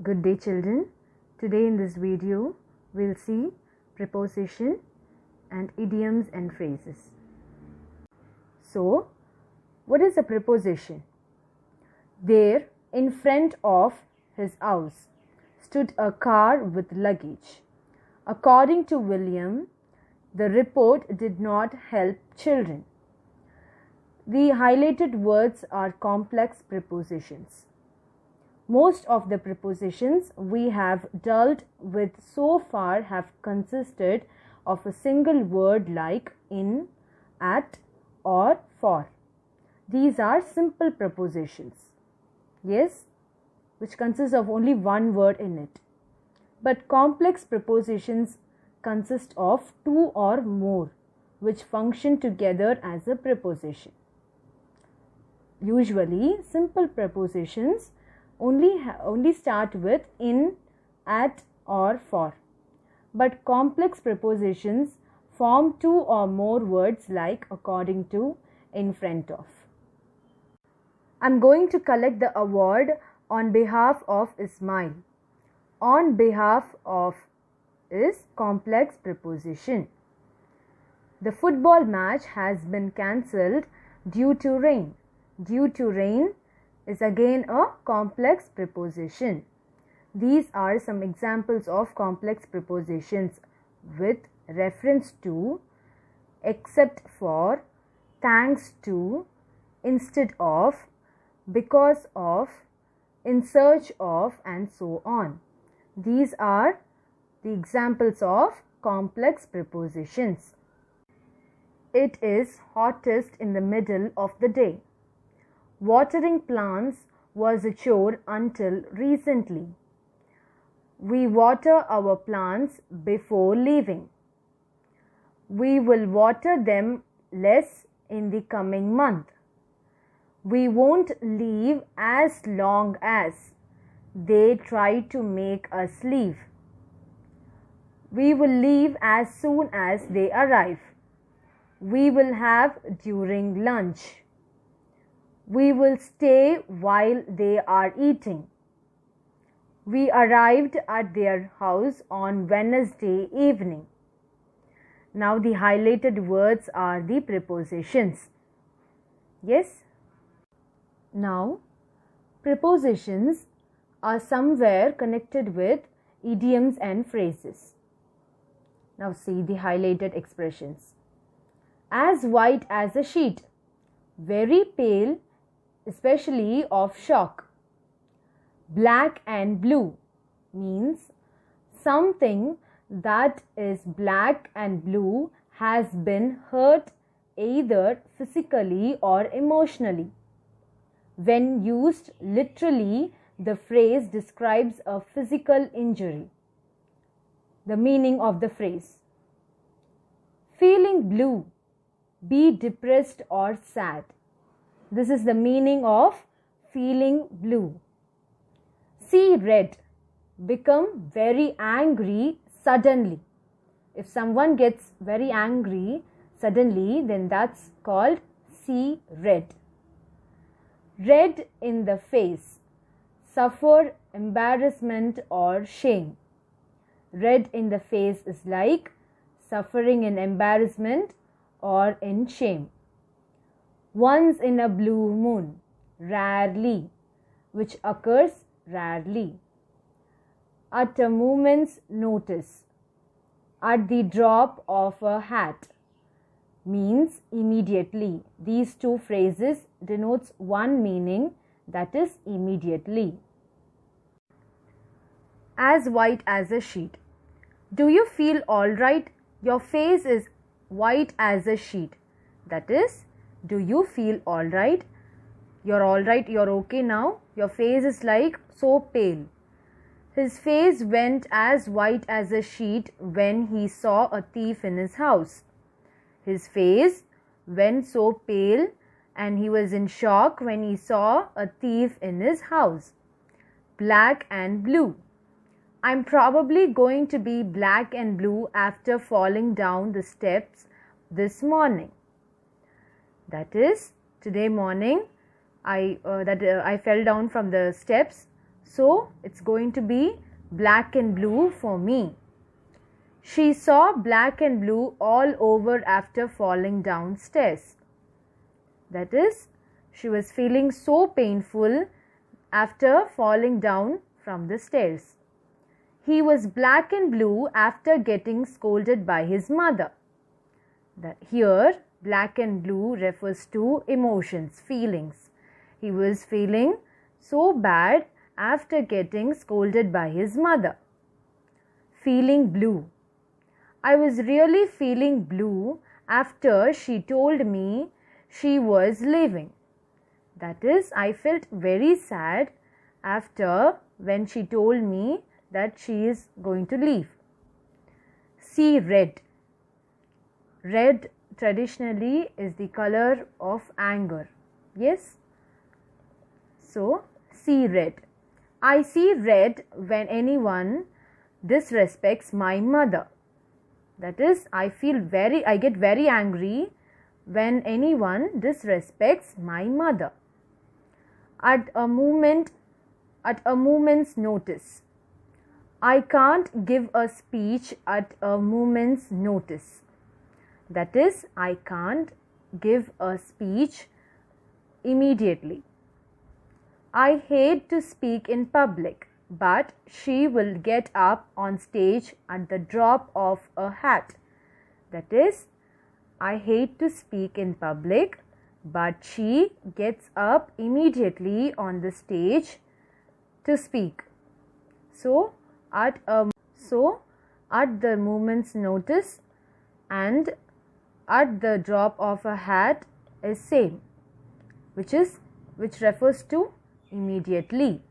Good day children. Today in this video we'll see preposition and idioms and phrases. So, what is a preposition? There in front of his house stood a car with luggage. According to William, the report did not help children. The highlighted words are complex prepositions. Most of the prepositions we have dealt with so far have consisted of a single word like in, at, or for. These are simple prepositions, yes, which consist of only one word in it. But complex prepositions consist of two or more, which function together as a preposition. Usually, simple prepositions only start with in, at, or for. But complex prepositions form two or more words like according to, in front of. I am going to collect the award on behalf of Ismail. On behalf of is complex preposition. The football match has been cancelled due to rain. Due to rain is again a complex preposition. These are some examples of complex prepositions with reference to, except for, thanks to, instead of, because of, in search of, and so on. These are the examples of complex prepositions. It is hottest in the middle of the day. Watering plants was a chore until recently. We water our plants before leaving. We will water them less in the coming month. We won't leave as long as they try to make us leave. We will leave as soon as they arrive. We will have during lunch. We will stay while they are eating. We arrived at their house on Wednesday evening. Now the highlighted words are the prepositions. Yes? Now, prepositions are somewhere connected with idioms and phrases. Now see the highlighted expressions. As white as a sheet. Very pale, especially of shock. Black and blue means something that is black and blue has been hurt either physically or emotionally. When used literally, the phrase describes a physical injury. The meaning of the phrase: feeling blue, be depressed or sad. This is the meaning of feeling blue. See red, become very angry suddenly. If someone gets very angry suddenly, then that's called see red. Red in the face, suffer embarrassment or shame. Red in the face is like suffering in embarrassment or in shame. Once in a blue moon, rarely, which occurs rarely. At a moment's notice, at the drop of a hat, means immediately. These two phrases denotes one meaning, that is immediately. As white as a sheet. Do you feel all right? Your face is white as a sheet. That is, do you feel all right? You're all right, you're okay now. Your face is like so pale. His face went as white as a sheet when he saw a thief in his house. His face went so pale and he was in shock when he saw a thief in his house. Black and blue. I'm probably going to be black and blue after falling down the steps this morning. That is, today morning I fell down from the steps So it's going to be black and blue for me. She saw black and blue all over after falling downstairs. That is, she was feeling so painful after falling down from the stairs. He was black and blue after getting scolded by his mother. Here, black and blue refers to emotions, feelings. He was feeling so bad after getting scolded by his mother. Feeling blue. I was really feeling blue after she told me she was leaving. That is, I felt very sad after when she told me that she is going to leave. See red. Red traditionally is the color of anger. Yes? So, see red. I see red when anyone disrespects my mother. That is, I get very angry when anyone disrespects my mother. At a moment's notice. I can't give a speech at a moment's notice. That is, I can't give a speech immediately. I hate to speak in public, but she will get up on stage at the drop of a hat. That is, I hate to speak in public, but she gets up immediately on the stage to speak. So, at the moment's notice and at the drop of a hat is same, which refers to immediately.